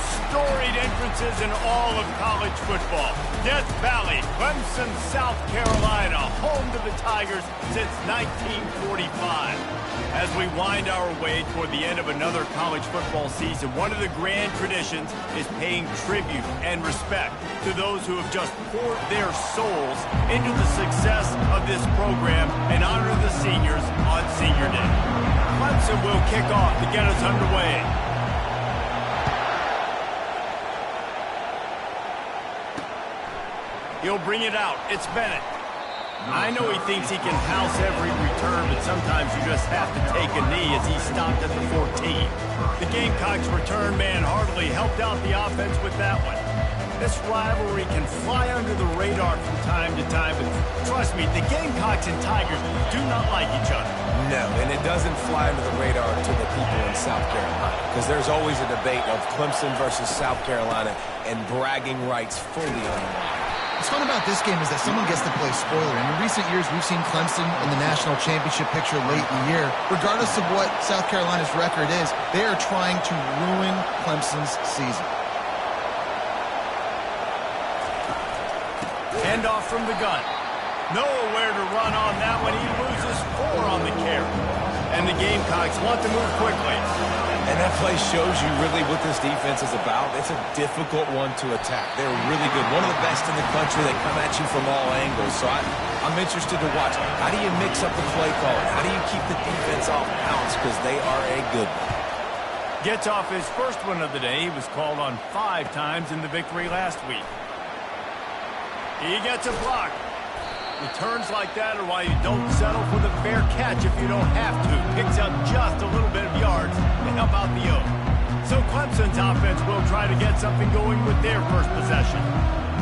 most storied entrances in all of college football. Death Valley, Clemson, South Carolina, home to the Tigers since 1945. As we wind our way toward the end of another college football season, one of the grand traditions is paying tribute and respect to those who have just poured their souls into the success of this program and honor the seniors on Senior Day. Clemson will kick off to get us underway. He'll bring it out. It's Bennett. I know he thinks he can house every return, but sometimes you just have to take a knee as he stopped at the 14. The Gamecocks' return man hardly helped out the offense with that one. This rivalry can fly under the radar from time to time, but trust me, the Gamecocks and Tigers do not like each other. No, and it doesn't fly under the radar to the people in South Carolina, because there's always a debate of Clemson versus South Carolina and bragging rights fully on the line. What's fun about this game is that someone gets to play spoiler. And in recent years, we've seen Clemson in the national championship picture late in the year. Regardless of what South Carolina's record is, they are trying to ruin Clemson's season. Handoff from the gun. Nowhere to run on that one. He loses 4 on the carry. And the Gamecocks want to move quickly. And that play shows you really what this defense is about. It's a difficult one to attack. They're really good. One of the best in the country. They come at you from all angles. So I'm interested to watch. How do you mix up the play calling? How do you keep the defense off balance? Because they are a good one. Gets off his first one of the day. He was called on 5 times in the victory last week. He gets a block. Returns like that are why you don't settle for the fair catch if you don't have to. Picks up just a little bit of yards to help out the Oak. So Clemson's offense will try to get something going with their first possession.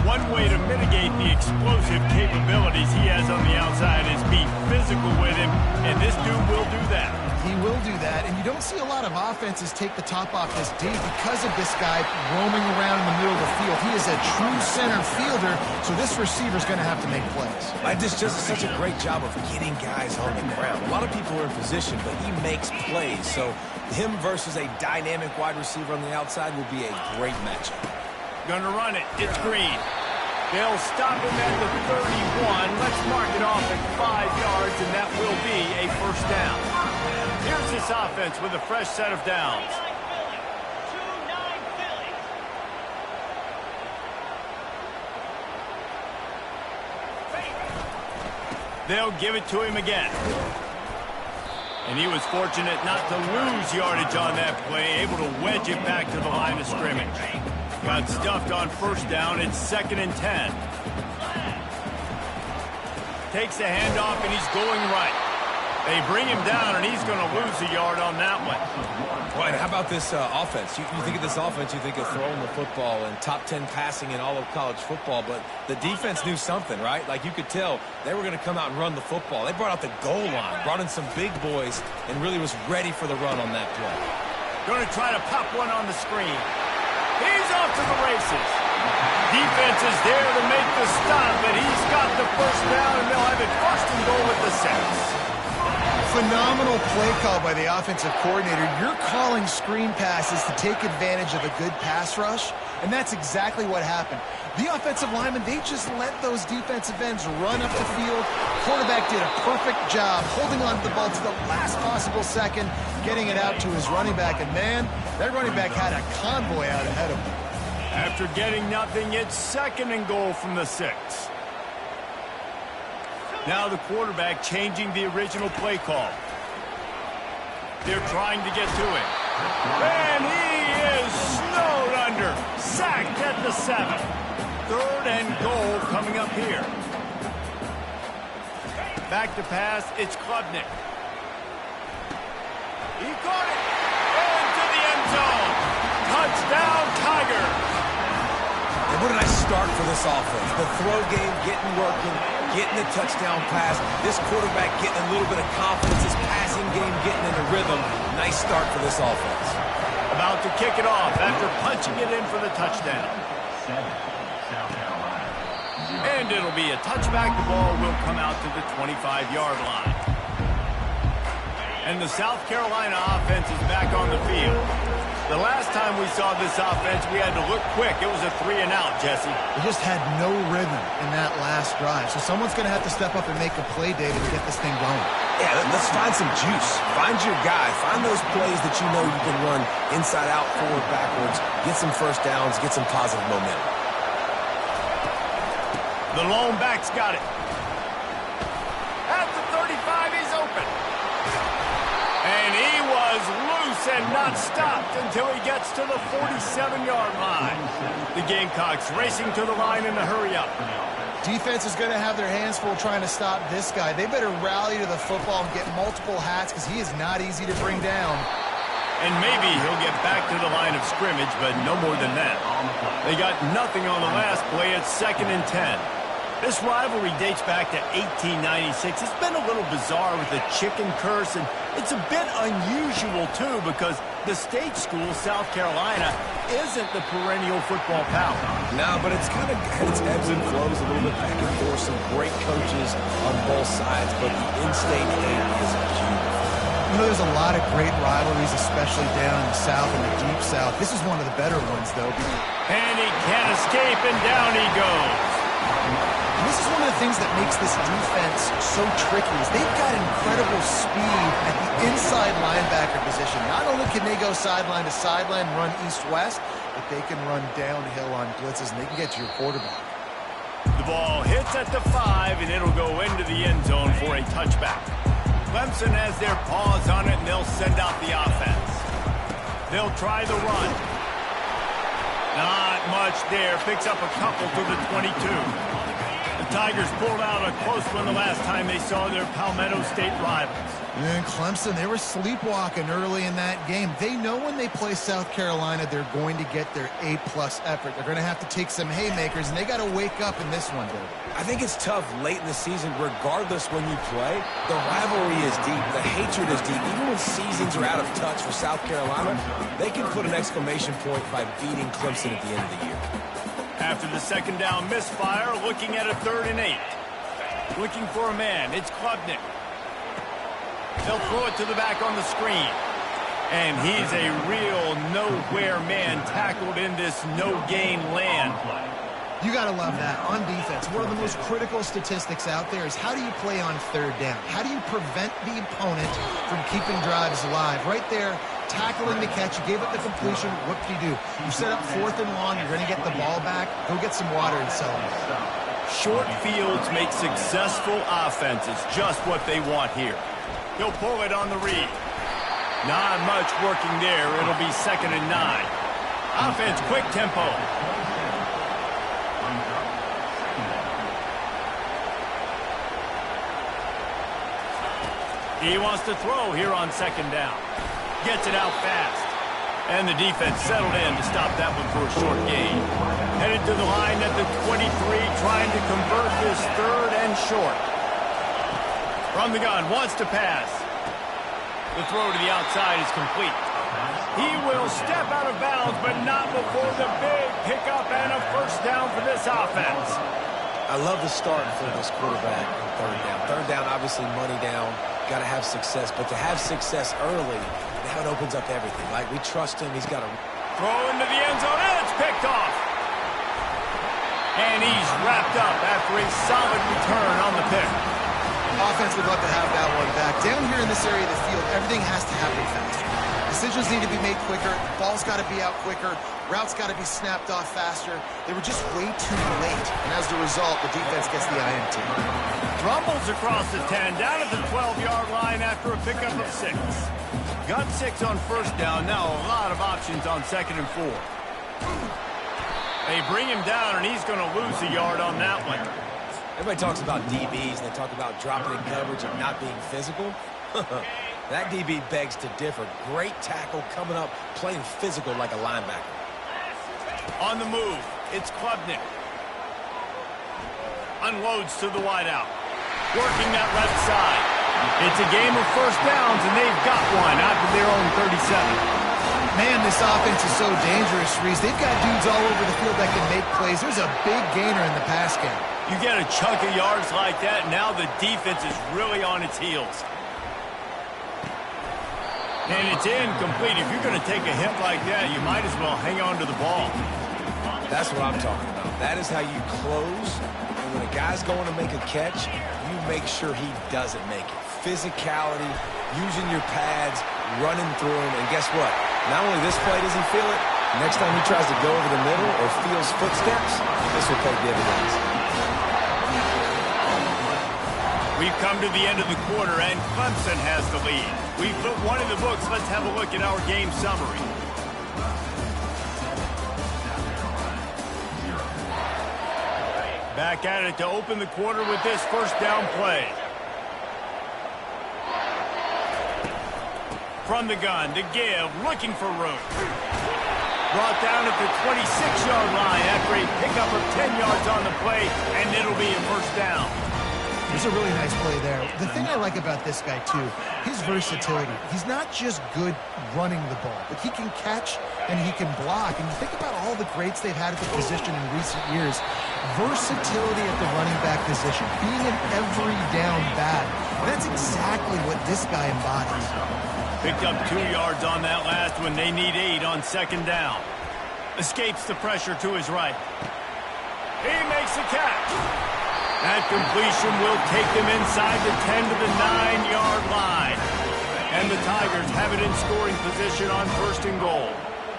One way to mitigate the explosive capabilities he has on the outside is be physical with him, and this dude will do that. He will do that, and you don't see a lot of offenses take the top off this D because of this guy roaming around in the middle of the field. He is a true center fielder, so this receiver's going to have to make plays. This does such a great job of getting guys on the ground. A lot of people are in position, but he makes plays, so him versus a dynamic wide receiver on the outside will be a great matchup. Gonna run it. It's Green. They'll stop him at the 31. Let's mark it off at 5 yards, and that will be a first down. Here's this offense with a fresh set of downs. They'll give it to him again. And he was fortunate not to lose yardage on that play, able to wedge it back to the line of scrimmage. Got stuffed on first down. It's 2nd and 10. Takes the handoff, and he's going right. They bring him down, and he's going to lose a yard on that one. Right, how about this offense? You think of this offense, you think of throwing the football and top 10 passing in all of college football, but the defense knew something, right? Like you could tell they were going to come out and run the football. They brought out the goal line, brought in some big boys, and really was ready for the run on that play. Going to try to pop one on the screen. He's off to the races. Defense is there to make the stop, but he's got the first down, and they'll have it 1st and goal with the 6. Phenomenal play call by the offensive coordinator. You're calling screen passes to take advantage of a good pass rush, and that's exactly what happened. The offensive linemen, they just let those defensive ends run up the field. Quarterback did a perfect job holding on to the ball to the last possible second, getting it out to his running back, and man, that running back had a convoy out ahead of him. After getting nothing, it's 2nd and goal from the 6. Now the quarterback changing the original play call. They're trying to get to him. And he is snowed under. Sacked at the 7. 3rd and goal coming up here. Back to pass, it's Klubnik. He caught it. Into the end zone. Touchdown, Tigers. And what a nice start for this offense. The throw game getting working, getting the touchdown pass. This quarterback getting a little bit of confidence. His passing game getting into rhythm. Nice start for this offense. About to kick it off after punching it in for the touchdown. And it'll be a touchback. The ball will come out to the 25-yard line. And the South Carolina offense is back on the field. The last time we saw this offense, we had to look quick. It was a 3-and-out, Jesse. They just had no rhythm in that last drive. So someone's going to have to step up and make a play, David, to get this thing going. Yeah, let's find some juice. Find your guy. Find those plays that you know you can run inside out, forward, backwards. Get some first downs. Get some positive momentum. The lone back's got it. At the 35, he's open. And he was loose and not stopped until he gets to the 47-yard line. The Gamecocks racing to the line in a hurry-up. Defense is going to have their hands full trying to stop this guy. They better rally to the football and get multiple hats because he is not easy to bring down. And maybe he'll get back to the line of scrimmage, but no more than that. They got nothing on the last play. It's 2nd and 10. This rivalry dates back to 1896. It's been a little bizarre with the chicken curse, and it's a bit unusual, too, because the state school, South Carolina, isn't the perennial football power. No, but it's kind of had its ebbs and flows a little bit back and forth. Some great coaches on both sides, but the in-state hate is beautiful. You know, there's a lot of great rivalries, especially down in the South and the Deep South. This is one of the better ones, though. And he can't escape, and down he goes. And this is one of the things that makes this defense so tricky is they've got incredible speed at the inside linebacker position. Not only can they go sideline to sideline, run east-west, but they can run downhill on blitzes, and they can get to your quarterback. The ball hits at the 5, and it'll go into the end zone for a touchback. Clemson has their paws on it, and they'll send out the offense. They'll try the run. Not much there. Picks up a couple to the 22. The Tigers pulled out a close one the last time they saw their Palmetto State rivals. And Clemson, they were sleepwalking early in that game. They know when they play South Carolina, they're going to get their A-plus effort. They're going to have to take some haymakers, and they got to wake up in this one, Bill. I think it's tough late in the season, regardless when you play. The rivalry is deep. The hatred is deep. Even when seasons are out of touch for South Carolina, they can put an exclamation point by beating Clemson at the end of the year. After the second down misfire, looking at a 3rd and 8. Looking for a man. It's Klubnik. They'll throw it to the back on the screen. And he's a real nowhere man tackled in this no-gain land. You got to love that. On defense, one of the most critical statistics out there is how do you play on 3rd down? How do you prevent the opponent from keeping drives alive? Right there, tackling the catch. You gave up the completion. What do? You set up 4th and long. You're going to get the ball back. Go get some water and sell it. Short fields make successful offenses. Just what they want here. He'll pull it on the read. Not much working there. It'll be 2nd and 9. Offense, quick tempo. He wants to throw here on 2nd down. Gets it out fast. And the defense settled in to stop that one for a short gain. Headed to the line at the 23, trying to convert this 3rd and short. From the gun, wants to pass. The throw to the outside is complete. He will step out of bounds, but not before the big pickup and a first down for this offense. I love the start for this quarterback on 3rd down. 3rd down, obviously money down. Got to have success, but to have success early, now it opens up everything. Like, we trust him. He's got to throw into the end zone, and it's picked off. And he's wrapped up after a solid return on the pick. Offense would love to have that one back. Down here in this area of the field, everything has to happen faster. Decisions need to be made quicker. The ball's got to be out quicker. Routes got to be snapped off faster. They were just way too late. And as a result, the defense gets the INT. Rumbles across the 10, down at the 12-yard line after a pickup of 6. Got 6 on 1st down. Now a lot of options on 2nd and 4. They bring him down, and he's going to lose a yard on that one. Everybody talks about DBs, and they talk about dropping in coverage and not being physical. That DB begs to differ. Great tackle coming up, playing physical like a linebacker. On the move, it's Klubnik. Unloads to the wideout. Working that left side. It's a game of first downs, and they've got one out to their own 37. Man, this offense is so dangerous, Reese. They've got dudes all over the field that can make plays. There's a big gainer in the pass game. You get a chunk of yards like that, now the defense is really on its heels. And it's incomplete. If you're going to take a hit like that, you might as well hang on to the ball. That's what I'm talking about. That is how you close. And when a guy's going to make a catch, you make sure he doesn't make it. Physicality, using your pads, running through him. And guess what? Not only this play does he feel it, next time he tries to go over the middle or feels footsteps, this will pay dividends. We've come to the end of the quarter, and Clemson has the lead. We've put one in the books. Let's have a look at our game summary. Back at it to open the quarter with this first down play. From the gun to give, looking for room. Brought down at the 26-yard line after a pickup of 10 yards on the play, and it'll be a first down. It's a really nice play there. The thing I like about this guy, too, his versatility. He's not just good running the ball, but he can catch and he can block. And you think about all the greats they've had at the position in recent years. Versatility at the running back position, being an every down back. That's exactly what this guy embodies. Picked up 2 yards on that last one. They need 8 on second down. Escapes the pressure to his right. He makes the catch. That completion will take them inside the 10 to the 9-yard line. And the Tigers have it in scoring position on first and goal.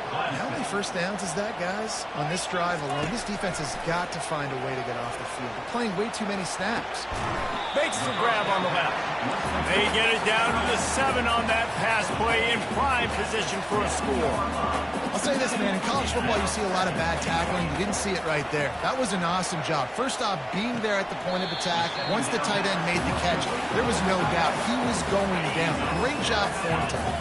How many first downs is that, guys? On this drive alone, this defense has got to find a way to get off the field. They're playing way too many snaps. Makes the grab on the left. They get it down to the 7 on that pass play in prime position for a score. I'll say this, man. In college football, you see a lot of bad tackling. You didn't see it right there. That was an awesome job. First off, being there at the point of attack. Once the tight end made the catch, there was no doubt he was going down. Great job for him, Tom.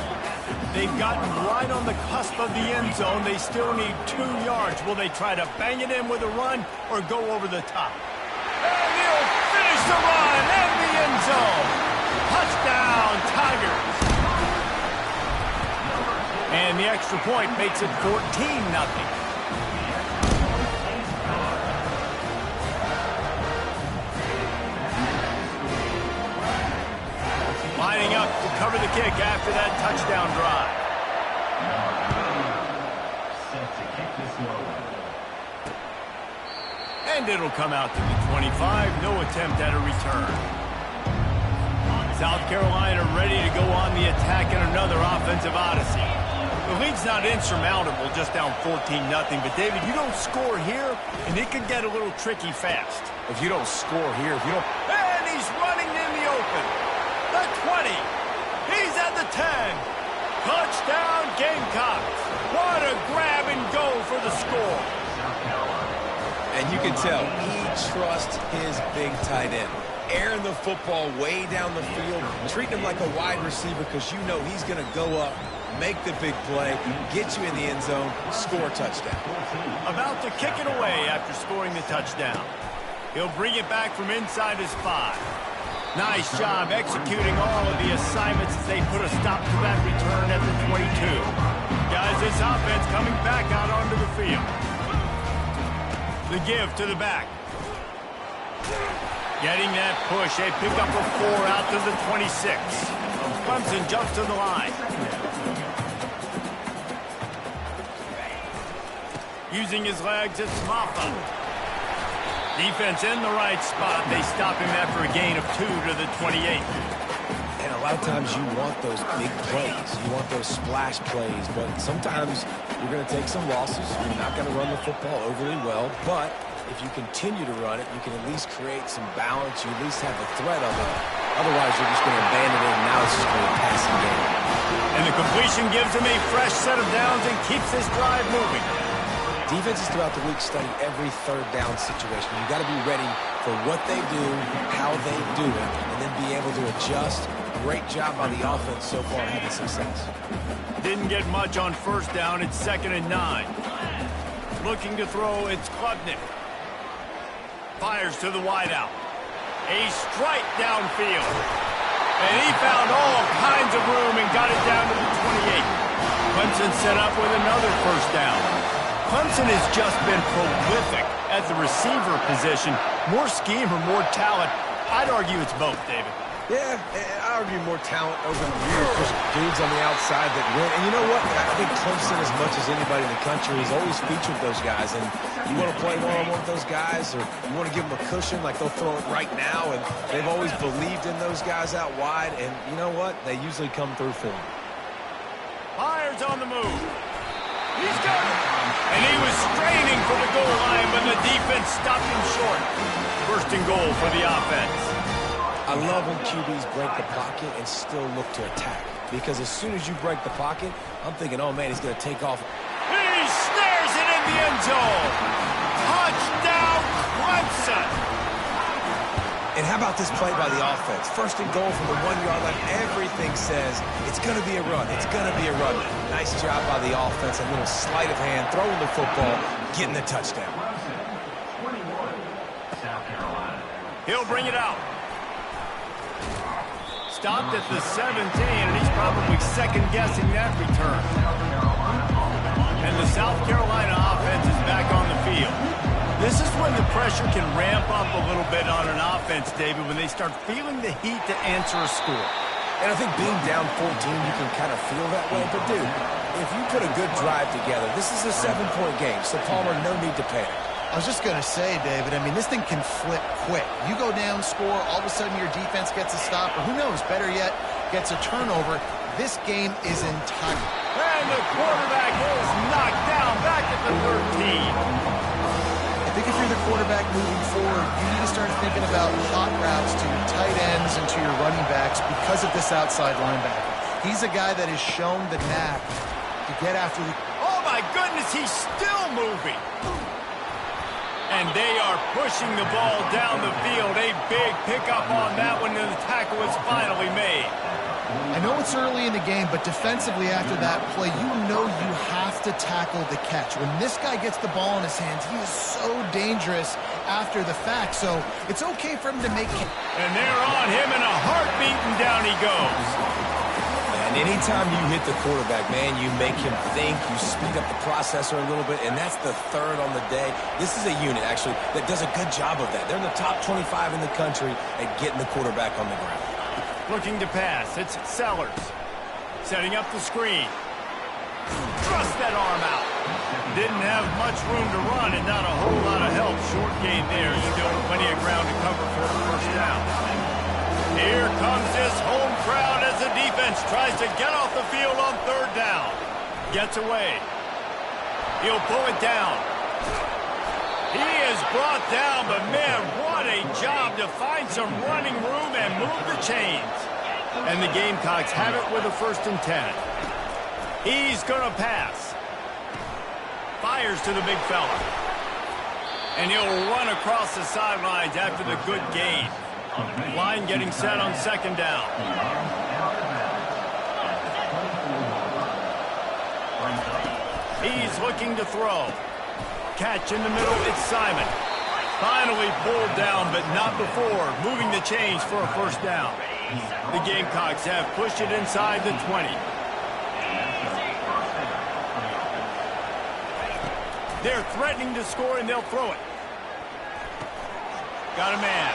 They've gotten right on the cusp of the end zone. They still need 2 yards. Will they try to bang it in with a run or go over the top? And he'll finish the run and the end zone. Touchdown, Tigers. And the extra point makes it 14-0. Lining up to cover the kick after that touchdown drive. And it'll come out to the 25. No attempt at a return. South Carolina ready to go on the attack in another offensive odyssey. The lead's not insurmountable, just down 14-0. But, David, you don't score here, and it could get a little tricky fast. If you don't score here, if you don't... And he's running in the open. The 20. He's at the 10. Touchdown, Gamecocks. What a grab and go for the score. And you can tell he trusts his big tight end. Airing the football way down the field, treating him like a wide receiver because you know he's going to go up, make the big play, get you in the end zone, score a touchdown. About to kick it away after scoring the touchdown. He'll bring it back from inside his 5. Nice job executing all of the assignments as they put a stop to that return at the 22. Guys, this offense coming back out onto the field. The give to the back. Getting that push. A pickup of 4 out to the 26. Clemson jumps to the line. Using his legs, it's Maffa. Defense in the right spot. They stop him after a gain of 2 to the 28. And a lot of times you want those big plays. You want those splash plays. But sometimes you're going to take some losses. You're not going to run the football overly well. But if you continue to run it, you can at least create some balance. You at least have the threat of it. Otherwise, you're just going to abandon it, and now it's just going to be a passing game. And the completion gives him a fresh set of downs and keeps this drive moving. Defenses throughout the week study every third down situation. You got to be ready for what they do, how they do it, and then be able to adjust. Great job by the offense so far having success. Didn't get much on first down. It's 2nd and 9. Looking to throw, it's Klubnik. Fires to the wideout. A strike downfield. And he found all kinds of room and got it down to the 28. Clemson set up with another first down. Clemson has just been prolific at the receiver position. More scheme or more talent? I'd argue it's both, David. Yeah, I argue more talent over the years. There's dudes on the outside that win. And you know what? I think Clemson, as much as anybody in the country, has always featured those guys. And you want to play one-on-one with those guys, or you want to give them a cushion, like they'll throw it right now. And they've always believed in those guys out wide. And you know what? They usually come through for them. Myers on the move. He's got it. And he was straining for the goal line, but the defense stopped him short. First and goal for the offense. I love when QBs break the pocket and still look to attack. Because as soon as you break the pocket, I'm thinking, oh, man, he's going to take off. He snares it in the end zone. Touchdown, Clemson. And how about this play by the offense? First and goal from the 1-yard line. Everything says it's going to be a run. It's going to be a run. Nice job by the offense. A little sleight of hand, throwing the football, getting the touchdown. He'll bring it out. Stopped at the 17, and he's probably second-guessing that return. And the South Carolina offense is back on the field. This is when the pressure can ramp up a little bit on an offense, David, when they start feeling the heat to answer a score. And I think being down 14, you can kind of feel that way. But, dude, if you put a good drive together, this is a 7-point game, so Palmer, no need to panic. I was just going to say, David, I mean, this thing can flip quick. You go down, score, all of a sudden your defense gets a stop, or who knows, better yet, gets a turnover. This game is in tight. And the quarterback is knocked down back at the 13. I think if you're the quarterback moving forward, you need to start thinking about hot routes to your tight ends and to your running backs because of this outside linebacker. He's a guy that has shown the knack to get after the... Oh, my goodness, he's still moving. And they are pushing the ball down the field. A big pickup on that one, and the tackle is finally made. I know it's early in the game, but defensively after that play, you know you have to tackle the catch. When this guy gets the ball in his hands, he is so dangerous after the fact. So it's okay for him to make... And they're on him in a heartbeat, and down he goes. And anytime you hit the quarterback, man, you make him think, you speed up the processor a little bit, and that's the third on the day. This is a unit, actually, that does a good job of that. They're in the top 25 in the country at getting the quarterback on the ground. Looking to pass, it's Sellers. Setting up the screen. Thrust that arm out. Didn't have much room to run and not a whole lot of help. Short gain there, still plenty of ground to cover for the first down. Here comes this home crowd as the defense tries to get off the field on third down. Gets away. He'll pull it down. He is brought down, but man, what a job to find some running room and move the chains. And the Gamecocks have it with a 1st and 10. He's going to pass. Fires to the big fella. And he'll run across the sidelines after the good gain. Line getting set on 2nd down. He's looking to throw. Catch in the middle, it's Simon. Finally pulled down, but not before. Moving the chains for a 1st down. The Gamecocks have pushed it inside the 20. They're threatening to score, and they'll throw it. Got a man.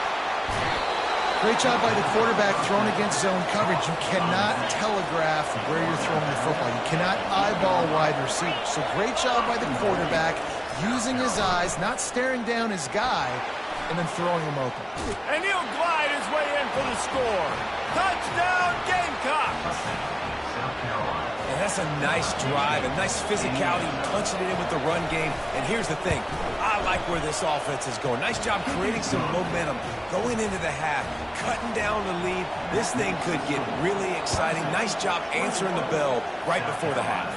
Great job by the quarterback throwing against zone coverage. You cannot telegraph where you're throwing the football. You cannot eyeball wide receiver. So great job by the quarterback using his eyes, not staring down his guy, and then throwing him open. And he'll glide his way in for the score. Touchdown, Gamecocks! And that's a nice drive, a nice physicality, punching it in with the run game. And here's the thing. I like where this offense is going. Nice job creating some momentum, going into the half, cutting down the lead. This thing could get really exciting. Nice job answering the bell right before the half.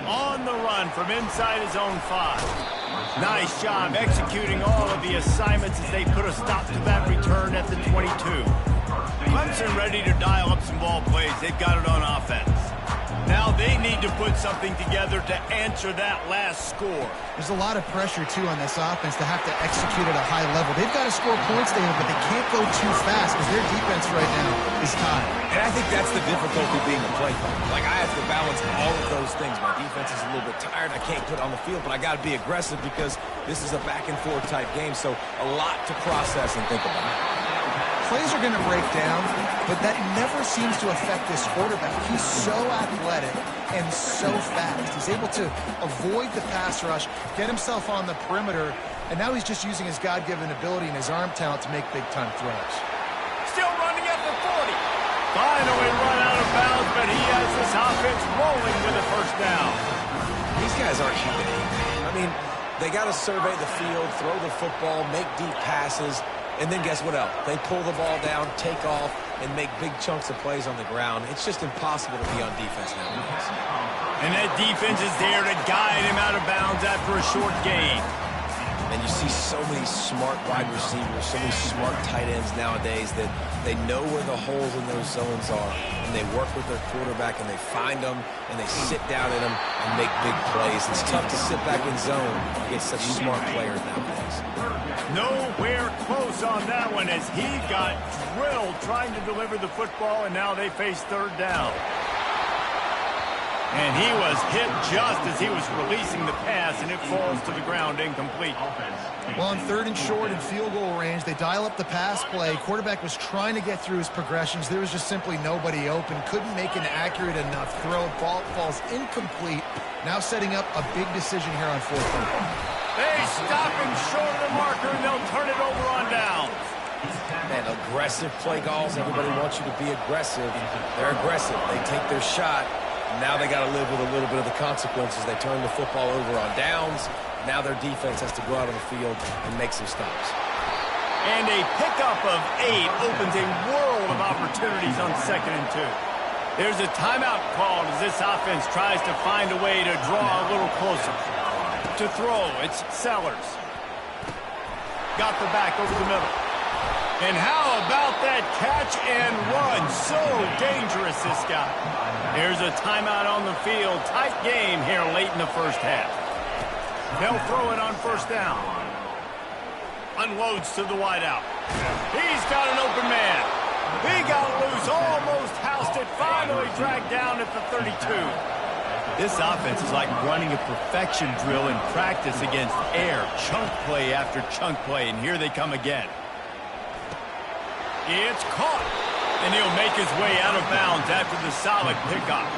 On the run from inside his own 5. Nice job executing all of the assignments as they put a stop to that return at the 22. Clemson ready to dial up some ball plays. They've got it on offense. Now they need to put something together to answer that last score. There's a lot of pressure, too, on this offense to have to execute at a high level. They've got to score points there, but they can't go too fast because their defense right now is tied. And I think that's the difficulty being a play caller. Like, I have to balance all of those things. My defense is a little bit tired. I can't put on the field, but I got to be aggressive because this is a back-and-forth type game, so a lot to process and think about. plays are going to break down, but that never seems to affect this quarterback. He's so athletic and so fast. He's able to avoid the pass rush, get himself on the perimeter, and now he's just using his God-given ability and his arm talent to make big-time throws. Still running at the 40. Finally run out of bounds, but he has this offense rolling with a first down. These guys aren't human. I mean, they got to survey the field, throw the football, make deep passes, and then guess what else? They pull the ball down, take off, and make big chunks of plays on the ground. It's just impossible to be on defense nowadays. And that defense is there to guide him out of bounds after a short gain. And you see so many smart wide receivers, so many smart tight ends nowadays that they know where the holes in those zones are, and they work with their quarterback, and they find them, and they sit down in them and make big plays. It's tough to sit back in zone against such smart players nowadays. Nowhere close on that one as he got drilled trying to deliver the football, and now they face third down. And he was hit just as he was releasing the pass, and it falls to the ground incomplete. Well, on third and short and field goal range, they dial up the pass play. Quarterback was trying to get through his progressions. There was just simply nobody open. Couldn't make an accurate enough throw. Ball falls incomplete. Now setting up a big decision here on fourth down. They stop him short of the marker, and they'll turn it over on down. Man, aggressive play calls. Everybody wants you to be aggressive. They're aggressive. They take their shot. Now they got to live with a little bit of the consequences. They turn the football over on downs. Now their defense has to go out on the field and make some stops. And a pickup of 8 opens a world of opportunities on 2nd and 2. There's a timeout called as this offense tries to find a way to draw a little closer. To throw, it's Sellers. Got the back over the middle. And how about that catch and run? So dangerous, this guy. There's a timeout on the field. Tight game here late in the first half. They'll throw it on first down. Unloads to the wideout. He's got an open man. He got loose, almost housed it, finally dragged down at the 32. This offense is like running a perfection drill in practice against air. Chunk play after chunk play, and here they come again. It's caught, and he'll make his way out of bounds after the solid pickup.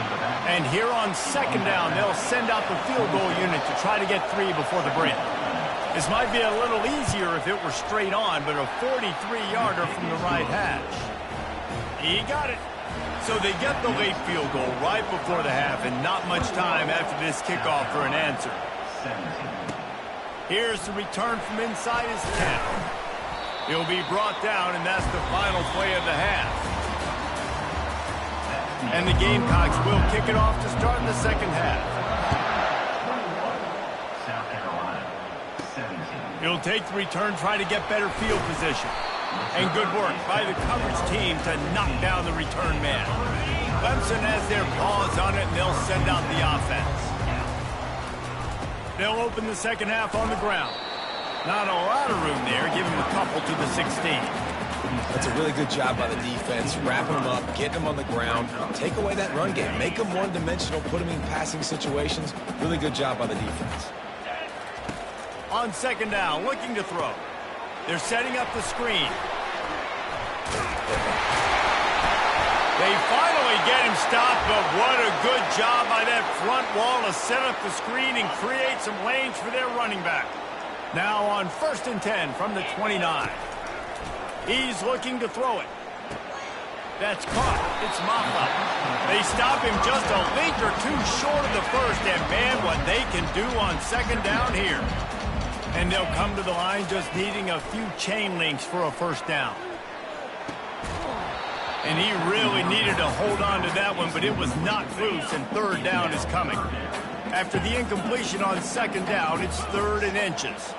And here on 2nd down, they'll send out the field goal unit to try to get 3 before the break. This might be a little easier if it were straight on, but a 43-yarder from the right hash. He got it. So they get the late field goal right before the half, and not much time after this kickoff for an answer. Here's the return from inside his 10. He'll be brought down, and that's the final play of the half. And the Gamecocks will kick it off to start the second half. He'll take the return, try to get better field position. And good work by the coverage team to knock down the return man. Clemson has their paws on it, and they'll send out the offense. They'll open the second half on the ground. Not a lot of room there. Give him a couple to the 16. That's a really good job by the defense. Wrapping them up, getting them on the ground. Take away that run game. Make them one-dimensional. Put them in passing situations. Really good job by the defense. On 2nd down, looking to throw. They're setting up the screen. They finally get him stopped, but what a good job by that front wall to set up the screen and create some lanes for their running back. Now on 1st and 10 from the 29. He's looking to throw it. That's caught. It's Maffa. They stop him just a link or two short of the first, and man, what they can do on 2nd down here. And they'll come to the line just needing a few chain links for a first down. And he really needed to hold on to that one, but it was knocked loose, and 3rd down is coming. After the incompletion on 2nd down, it's 3rd and inches.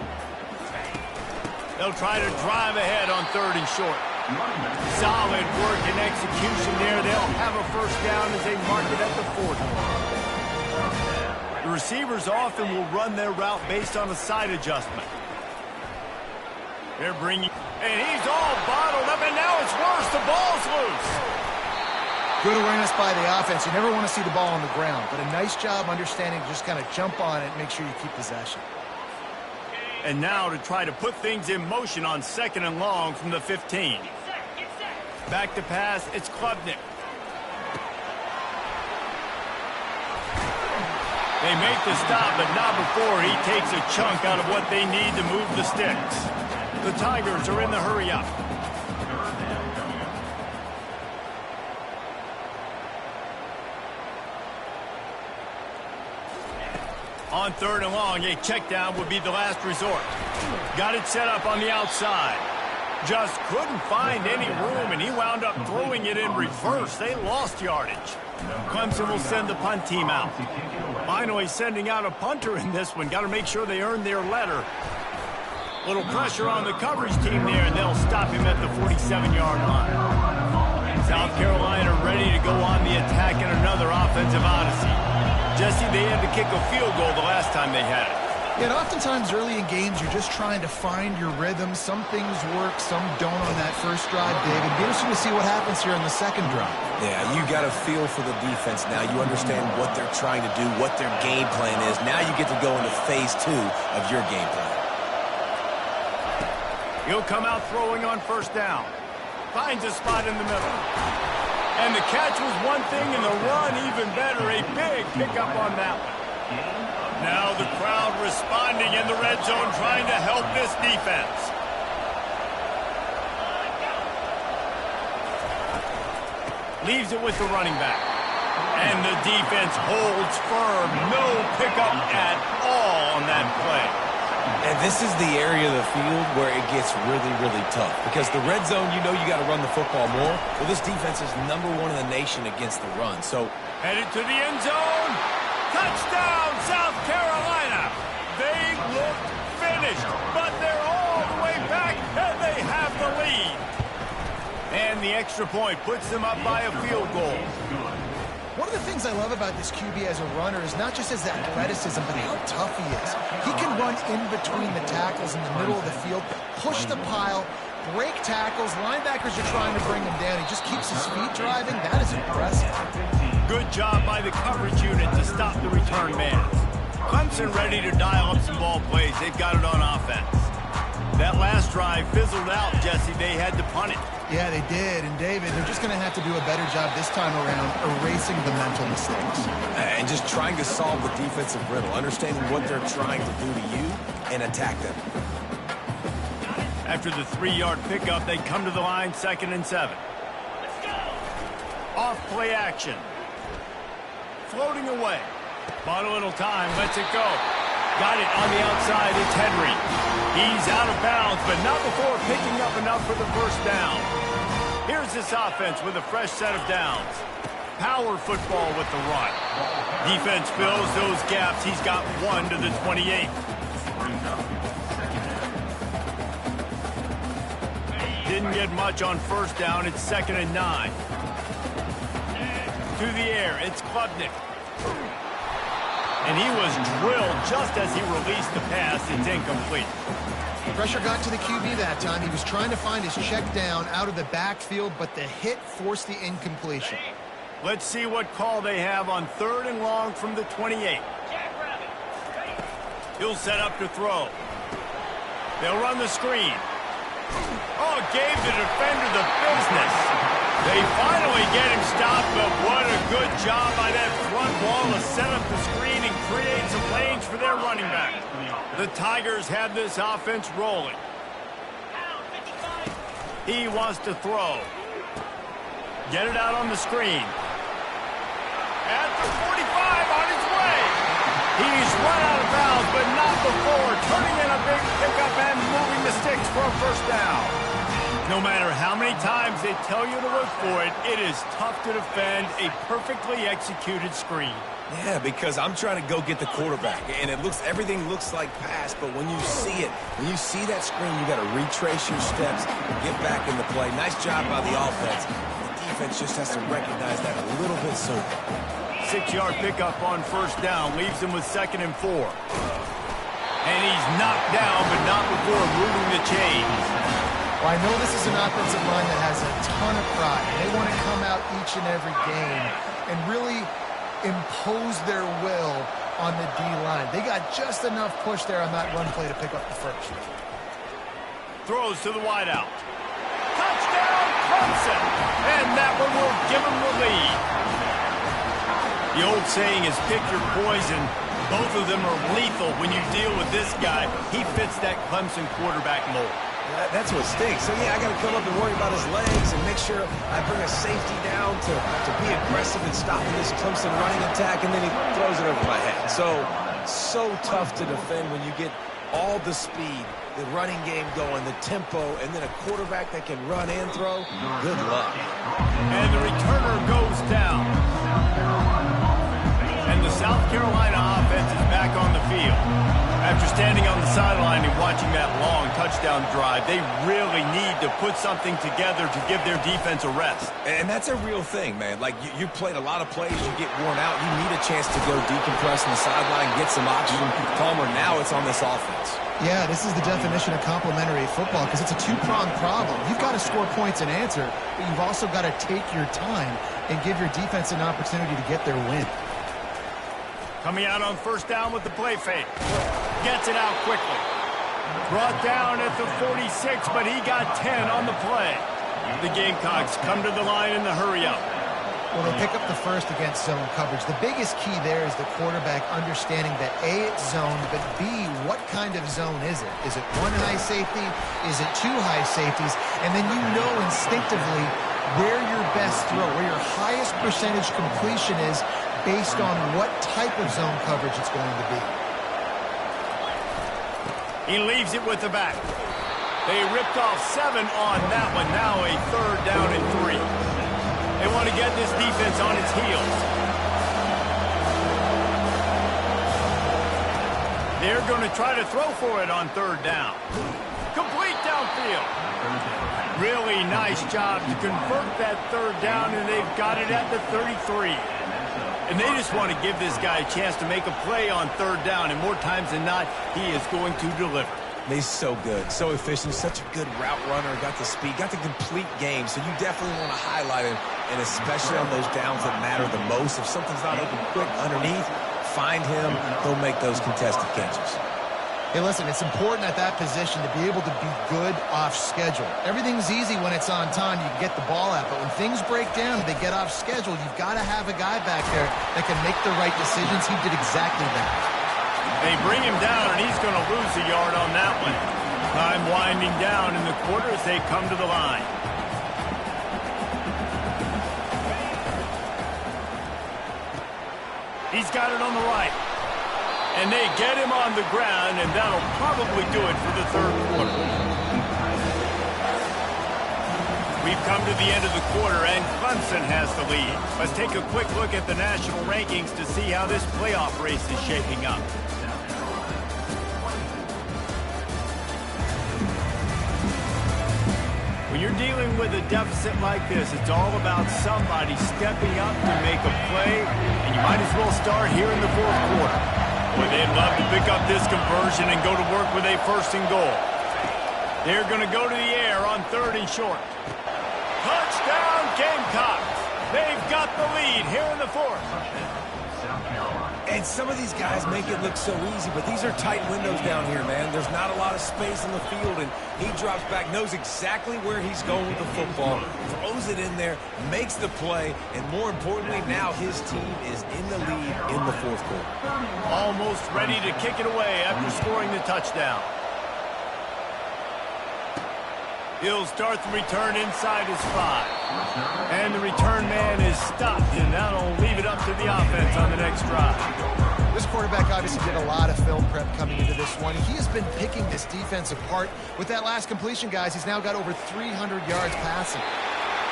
They'll try to drive ahead on 3rd and short. Solid work and execution there. They'll have a first down as they mark it at the 40. The receivers often will run their route based on a side adjustment. They're bringing, and he's all bottled up, and now it's worse. The ball's loose. Good awareness by the offense. You never want to see the ball on the ground, but a nice job understanding to just kind of jump on it and make sure you keep possession. And now to try to put things in motion on 2nd and long from the 15. Back to pass, it's Klubnik. They make the stop, but not before he takes a chunk out of what they need to move the sticks. The Tigers are in the hurry-up. On 3rd and long, a check down would be the last resort. Got it set up on the outside. Just couldn't find any room, and he wound up throwing it in reverse. They lost yardage. Clemson will send the punt team out. Finally sending out a punter in this one. Got to make sure they earn their letter. Little pressure on the coverage team there, and they'll stop him at the 47-yard line. South Carolina ready to go on the attack in another offensive odyssey. Jesse, they had to kick a field goal the last time they had it. Yeah, and oftentimes early in games, you're just trying to find your rhythm. Some things work, some don't on that first drive, David. Be interesting to see what happens here in the second drive. Yeah, you got a feel for the defense now. You understand what they're trying to do, what their game plan is. Now you get to go into phase 2 of your game plan. He'll come out throwing on 1st down. Finds a spot in the middle. And the catch was one thing, and the run even better. A big pickup on that one. Now the crowd responding in the red zone, trying to help this defense. Leaves it with the running back. And the defense holds firm. No pickup at all on that play. And this is the area of the field where it gets really, really tough. Because the red zone, you know you got to run the football more. Well, this defense is #1 in the nation against the run. So headed to the end zone. Touchdown, South Carolina. They look finished, but they're all the way back, and they have the lead. And the extra point puts them up by a field goal. One of the things I love about this QB as a runner is not just his athleticism, but how tough he is. He can run in between the tackles in the middle of the field, push the pile, break tackles. Linebackers are trying to bring him down. He just keeps his feet driving. That is impressive. Good job by the coverage unit to stop the return man. Clemson ready to dial up some ball plays. They've got it on offense. That last drive fizzled out, Jesse. They had to punt it. Yeah, they did. And, David, they're just going to have to do a better job this time around erasing the mental mistakes. And just trying to solve the defensive riddle, understanding what they're trying to do to you and attack them. After the 3-yard pickup, they come to the line, 2nd and 7. Off play action. Floating away. Bought a little time, lets it go. Got it on the outside, it's Henry. He's out of bounds, but not before picking up enough for the 1st down. Here's this offense with a fresh set of downs. Power football with the run. Defense fills those gaps. He's got 1 to the 28. Didn't get much on 1st down. It's 2nd and 9. To the air, it's Klubnik. And he was drilled just as he released the pass. It's incomplete. Pressure got to the QB that time. He was trying to find his check down out of the backfield, but the hit forced the incompletion. Let's see what call they have on 3rd and long from the 28. He'll set up to throw. They'll run the screen. Oh, gave the defender the business. They finally get him stopped, but what a good job by that front wall to set up the screen and create some lanes for their running back. The Tigers have this offense rolling. He wants to throw. Get it out on the screen. At the 45 on his way. He's run out of bounds, but not before turning in a big pickup and moving the sticks for a 1st down. No matter how many times they tell you to look for it, it is tough to defend a perfectly executed screen. Yeah, because I'm trying to go get the quarterback, and everything looks like pass, but when you see it, when you see that screen, you got to retrace your steps, get back in the play. Nice job by the offense. The defense just has to recognize that a little bit sooner. 6-yard pickup on 1st down leaves him with 2nd and 4. And he's knocked down, but not before moving the chains. Well, I know this is an offensive line that has a ton of pride. They want to come out each and every game and really impose their will on the D-line. They got just enough push there on that run play to pick up the 1st. Throws to the wideout. Touchdown, Clemson. And that one will give them the lead. The old saying is pick your poison. Both of them are lethal when you deal with this guy. He fits that Clemson quarterback mold. That's what stinks. So, yeah, I got to come up and worry about his legs and make sure I bring a safety down to be aggressive and stopping this Clemson running attack, and then he throws it over my head. So tough to defend when you get all the speed, the running game going, the tempo, and then a quarterback that can run and throw. Good luck. And the returner goes down. And the South Carolina offense is back on the field. After standing on the sideline and watching that long touchdown drive, they really need to put something together to give their defense a rest. And that's a real thing, man. Like, you played a lot of plays, you get worn out, you need a chance to go decompress on the sideline, get some oxygen. Palmer, now it's on this offense. Yeah, this is the definition of complementary football because it's a two-pronged problem. You've got to score points and answer, but you've also got to take your time and give your defense an opportunity to get their win. Coming out on first down with the play fake. Gets it out quickly. Brought down at the 46, but he got 10 on the play. The Gamecocks come to the line in the hurry-up. Well, they pick up the first against zone coverage. The biggest key there is the quarterback understanding that A, it's zone, but B, what kind of zone is it? Is it one high safety? Is it two high safeties? And then you know instinctively where your best throw, where your highest percentage completion is based on what type of zone coverage it's going to be. He leaves it with the back. They ripped off 7 on that one. Now a third down and 3. They want to get this defense on its heels. They're going to try to throw for it on third down. Complete downfield. Really nice job to convert that third down, and they've got it at the 33. And they just want to give this guy a chance to make a play on third down, and more times than not, he is going to deliver. He's so good, so efficient, such a good route runner, got the speed, got the complete game, so you definitely want to highlight him, and especially on those downs that matter the most. If something's not open quick underneath, find him, he'll make those contested catches. Hey, listen, it's important at that position to be able to be good off schedule. Everything's easy when it's on time. You can get the ball out. But when things break down, they get off schedule, you've got to have a guy back there that can make the right decisions. He did exactly that. They bring him down, and he's going to lose a yard on that one. Time winding down in the quarter as they come to the line. He's got it on the right. And they get him on the ground, and that'll probably do it for the third quarter. We've come to the end of the quarter, and Clemson has the lead. Let's take a quick look at the national rankings to see how this playoff race is shaping up. When you're dealing with a deficit like this, it's all about somebody stepping up to make a play, and you might as well start here in the fourth quarter. Boy, they'd love to pick up this conversion and go to work with a first and goal. They're going to go to the air on third and short. Touchdown, Gamecocks. They've got the lead here in the fourth. And some of these guys make it look so easy, but these are tight windows down here, man. There's not a lot of space on the field, and he drops back, knows exactly where he's going with the football, throws it in there, makes the play, and more importantly, now his team is in the lead in the fourth quarter. Almost ready to kick it away after scoring the touchdown. He'll start the return inside his 5. And the return man is stopped, and that'll leave it up to the offense on the next drive. This quarterback obviously did a lot of film prep coming into this one. He has been picking this defense apart. With that last completion, guys, he's now got over 300 yards passing.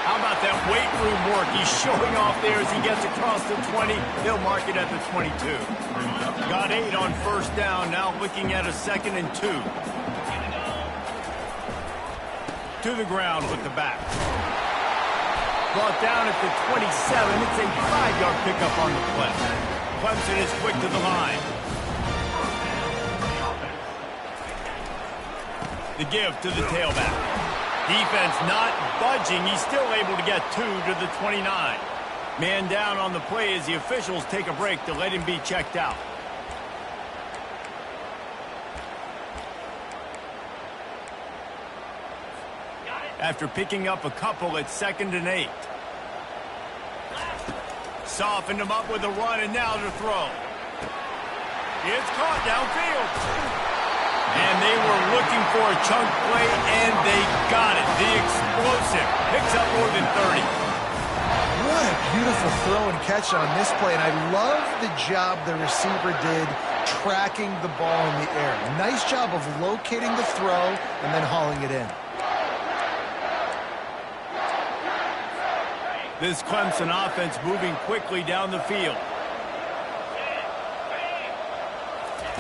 How about that weight room work? He's showing off there as he gets across the 20. He'll mark it at the 22. Got 8 on first down, now looking at a 2nd and 2. To the ground with the back. Brought down at the 27. It's a 5-yard pickup on the play. Clemson is quick to the line. The give to the tailback. Defense not budging. He's still able to get 2 to the 29. Man down on the play as the officials take a break to let him be checked out. after picking up a couple at 2nd and 8. Softened him up with a run, and now to throw. It's caught downfield. And they were looking for a chunk play, and they got it. The explosive picks up more than 30. What a beautiful throw and catch on this play, and I love the job the receiver did tracking the ball in the air. Nice job of locating the throw and then hauling it in. This Clemson offense moving quickly down the field.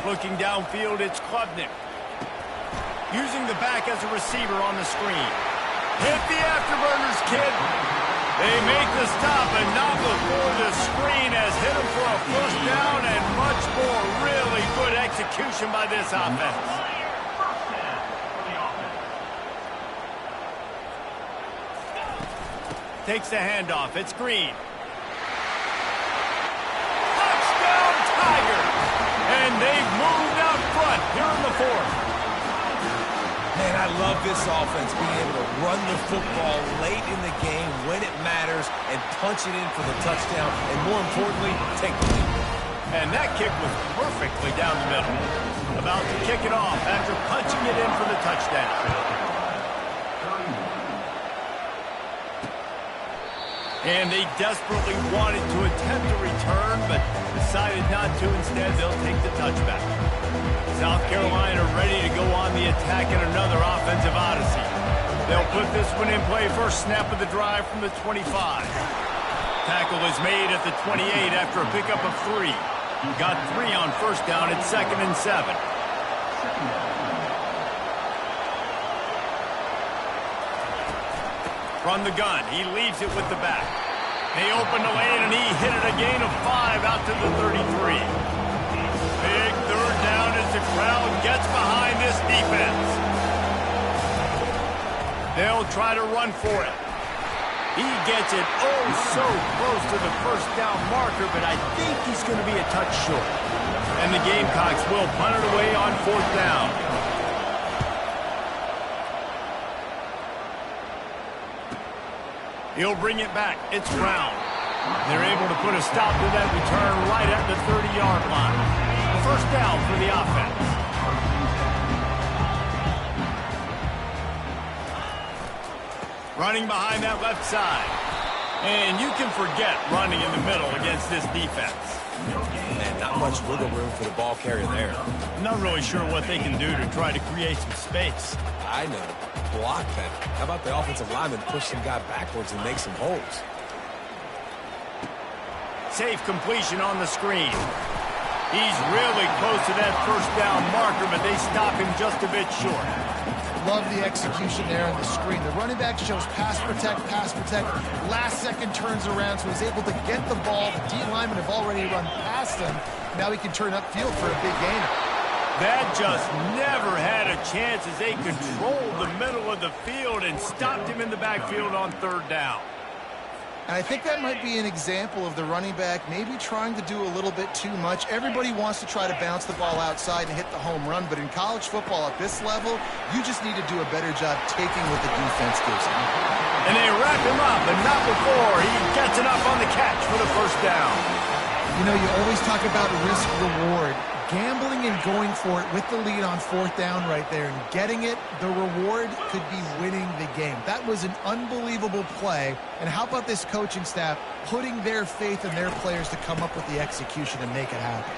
Looking downfield, it's Klubnik. Using the back as a receiver on the screen. Hit the afterburners, kid. They make the stop, and not before the screen has hit him for a first down and much more. Really good execution by this offense. Takes the handoff. It's Green. Touchdown, Tiger! And they've moved out front here in the 4th. Man, I love this offense being able to run the football late in the game when it matters and punch it in for the touchdown, and more importantly, take the lead. And that kick was perfectly down the middle. About to kick it off after punching it in for the touchdown. And they desperately wanted to attempt a return, but decided not to. Instead, they'll take the touchback. South Carolina ready to go on the attack in another offensive odyssey. They'll put this one in play. First snap of the drive from the 25. Tackle is made at the 28 after a pickup of 3. Got 3 on first down at 2nd and 7. From the gun, he leaves it with the back. They open the lane, and he hit it a gain of 5 out to the 33. Big third down as the crowd gets behind this defense. They'll try to run for it. He gets it oh so close to the first down marker, but I think he's going to be a touch short. And the Gamecocks will punt it away on 4th down. He'll bring it back. It's Brown. They're able to put a stop to that return right at the 30-yard line. The first down for the offense. Running behind that left side. And you can forget running in the middle against this defense. Man, not much wiggle room for the ball carrier there. I'm not really sure what they can do to try to create some space. I know. Block that. How about the offensive lineman push some guy backwards and make some holes? Safe completion on the screen. He's really close to that first down marker, but they stop him just a bit short. Love the execution there on the screen. The running back shows pass protect, last second turns around, so he's able to get the ball. The D linemen have already run past him. Now he can turn upfield for a big gain. That just never had a chance as they controlled the middle of the field and stopped him in the backfield on 3rd down. And I think that might be an example of the running back maybe trying to do a little bit too much. Everybody wants to try to bounce the ball outside and hit the home run, but in college football at this level, you just need to do a better job taking what the defense gives him. And they wrap him up, and not before he gets enough on the catch for the first down. You know, you always talk about risk-reward. Gambling and going for it with the lead on 4th down right there and getting it, the reward could be winning the game. That was an unbelievable play. And how about this coaching staff putting their faith in their players to come up with the execution and make it happen?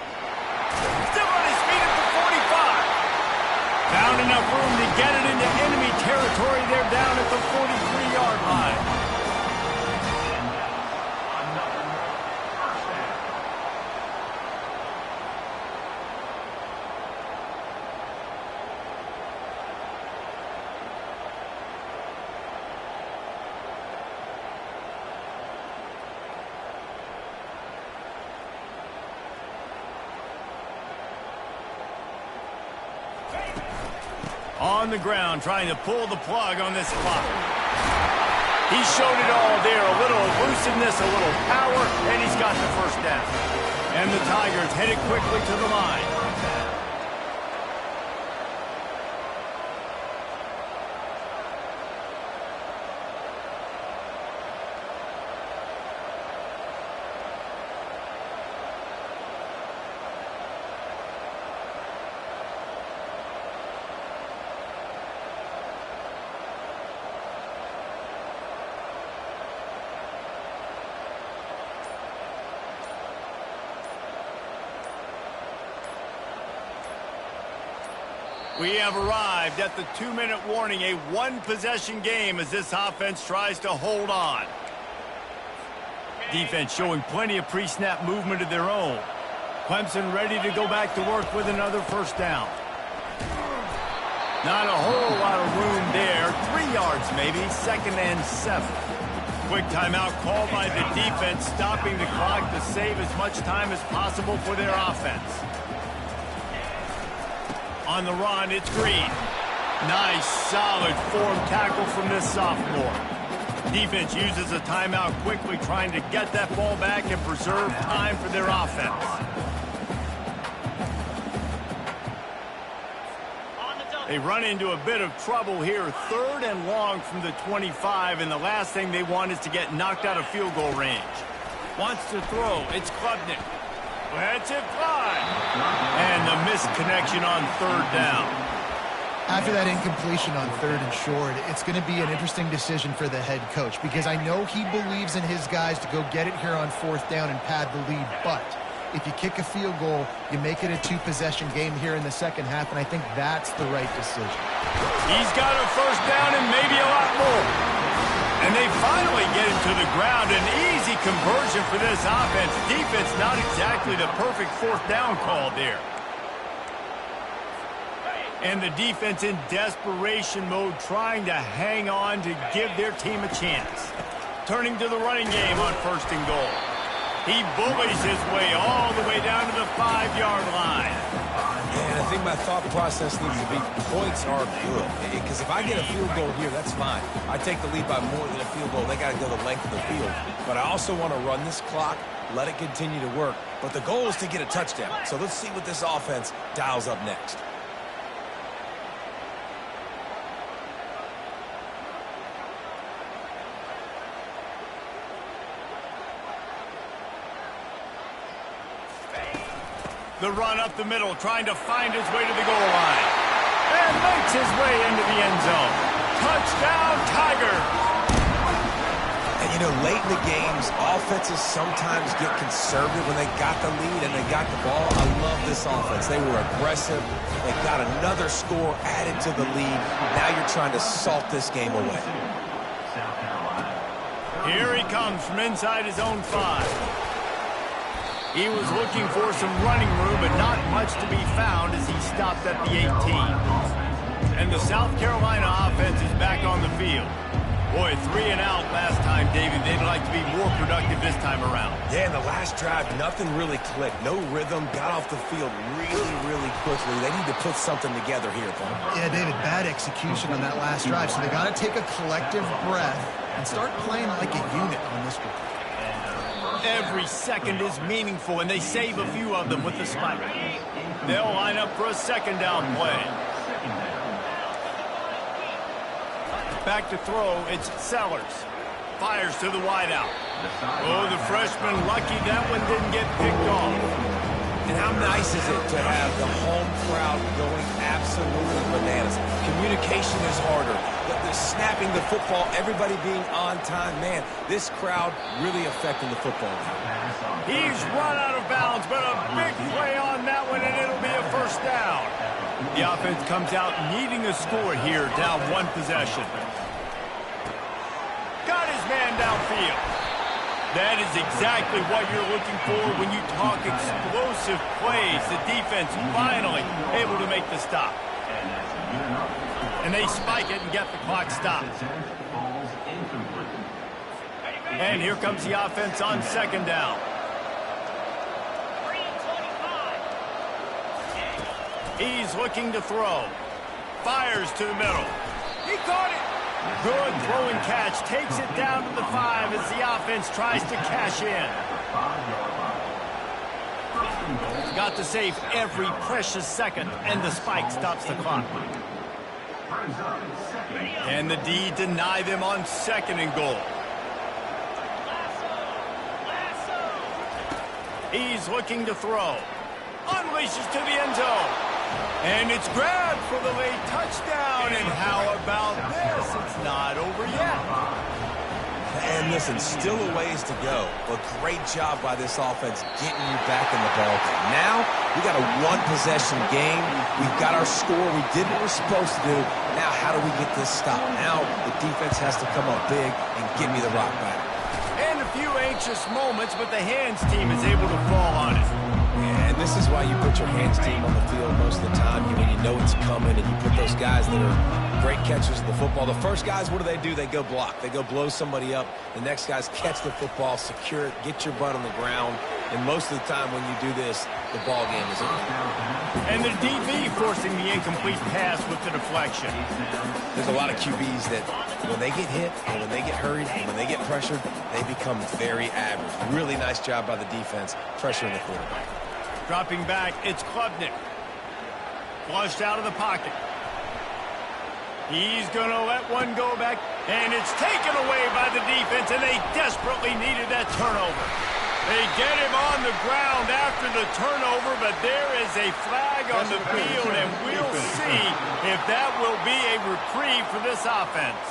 Still on his feet at the 45. Found enough room to get it into enemy territory. They're down at the 43-yard line. On the ground, trying to pull the plug on this clock. He showed it all there. A little elusiveness, a little power, and he's got the first down. And the Tigers headed quickly to the line. We have arrived at the 2-minute warning, a one-possession game as this offense tries to hold on. Defense showing plenty of pre-snap movement of their own. Clemson ready to go back to work with another first down. Not a whole lot of room there. 3 yards maybe, 2nd and 7. Quick timeout called by the defense, stopping the clock to save as much time as possible for their offense. On the run, it's Green. Nice, solid form tackle from this sophomore. Defense uses a timeout quickly, trying to get that ball back and preserve time for their offense. They run into a bit of trouble here. 3rd and long from the 25, and the last thing they want is to get knocked out of field goal range. Wants to throw. It's Klubnik. Lets it fly. And the missed connection on 3rd down. After that incompletion on 3rd and short, it's going to be an interesting decision for the head coach, because I know he believes in his guys to go get it here on 4th down and pad the lead, but if you kick a field goal, you make it a 2-possession game here in the second half, and I think that's the right decision. He's got a first down and maybe a lot more. And they finally get him to the ground. An easy conversion for this offense. Defense not exactly the perfect 4th down call there. And the defense in desperation mode, trying to hang on to give their team a chance. Turning to the running game on 1st and goal. He bullies his way all the way down to the 5-yard line. And I think my thought process needs to be points are good. Because if I get a field goal here, that's fine. I take the lead by more than a field goal. They got to go the length of the field. But I also want to run this clock, let it continue to work. But the goal is to get a touchdown. So let's see what this offense dials up next. The run up the middle, trying to find his way to the goal line. And makes his way into the end zone. Touchdown, Tigers! And, you know, late in the games, offenses sometimes get conservative when they got the lead and they got the ball. I love this offense. They were aggressive. They got another score added to the lead. Now you're trying to salt this game away. Here he comes from inside his own 5. He was looking for some running room, but not much to be found as he stopped at the 18. And the South Carolina offense is back on the field. Boy, 3 and out last time, David. They'd like to be more productive this time around. Yeah, in the last drive, nothing really clicked. No rhythm, got off the field really quickly. They need to put something together here, Paul. Yeah, David, bad execution on that last drive, so they got to take a collective breath and start playing like a unit on this one. Every second is meaningful, and they save a few of them with the spike. They'll line up for a 2nd down play. Back to throw, it's Sellers. Fires to the wideout. Oh, the freshman lucky that one didn't get picked off. And how nice is it to have the home crowd going absolutely bananas? Communication is harder. The snapping the football, everybody being on time. Man, this crowd really affecting the football now. He's run out of bounds, but a big play on that one, and it'll be a first down. The offense comes out needing a score here, down 1 possession. Got his man downfield. That is exactly what you're looking for when you talk explosive plays. The defense finally able to make the stop. And they spike it and get the clock stopped. And here comes the offense on 2nd down. He's looking to throw. Fires to the middle. He caught it. Good throwing catch. Takes it down to the 5 as the offense tries to cash in. Got to save every precious second, and the spike stops the clock. And the D deny them on 2nd and goal. He's looking to throw. Unleashes to the end zone. And it's grabbed for the late touchdown. And how about this? It's not over yet. And listen, still a ways to go, but great job by this offense getting you back in the ballgame. Now, we got a one-possession game. We've got our score. We did what we're supposed to do. Now, how do we get this stopped? Now, the defense has to come up big and give me the rock back. And a few anxious moments, but the hands team is able to fall on it. And this is why you put your hands team on the field most of the time when you know it's coming, and you put those guys that are great catchers of the football. The first guys, what do? They go block. They go blow somebody up. The next guys catch the football, secure it, get your butt on the ground. And most of the time when you do this, the ball game is over. And the DB forcing the incomplete pass with the deflection. There's a lot of QBs that when they get hit and when they get hurried and when they get pressured, they become very average. Really nice job by the defense pressuring the quarterback. Dropping back, it's Klubnik. Flushed out of the pocket. He's going to let one go back, and it's taken away by the defense, and they desperately needed that turnover. They get him on the ground after the turnover, but there is a flag on the field, and we'll see if that will be a reprieve for this offense.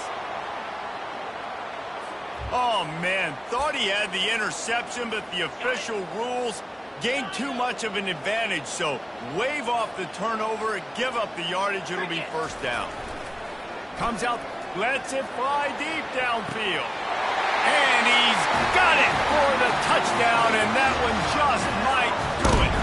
Oh, man, thought he had the interception, but the official rules gained too much of an advantage, so wave off the turnover and give up the yardage. It'll be first down. Comes out, lets it fly deep downfield. And he's got it for the touchdown, and that one just might do it.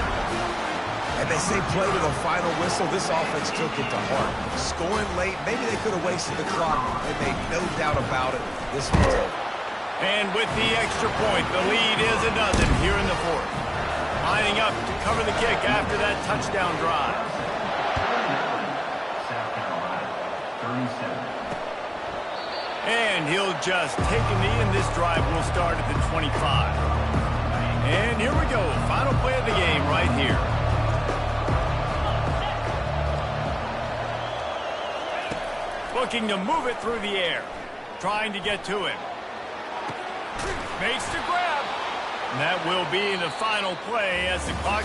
And they say play to the final whistle. This offense took it to heart. Scoring late, maybe they could have wasted the clock. They made no doubt about it. This one's over. And with the extra point, the lead is a dozen here in the fourth. Lining up to cover the kick after that touchdown drive. And he'll just take a knee, and this drive will start at the 25. And here we go. Final play of the game right here. Looking to move it through the air. Trying to get to him. Makes the grab. And that will be the final play as the clock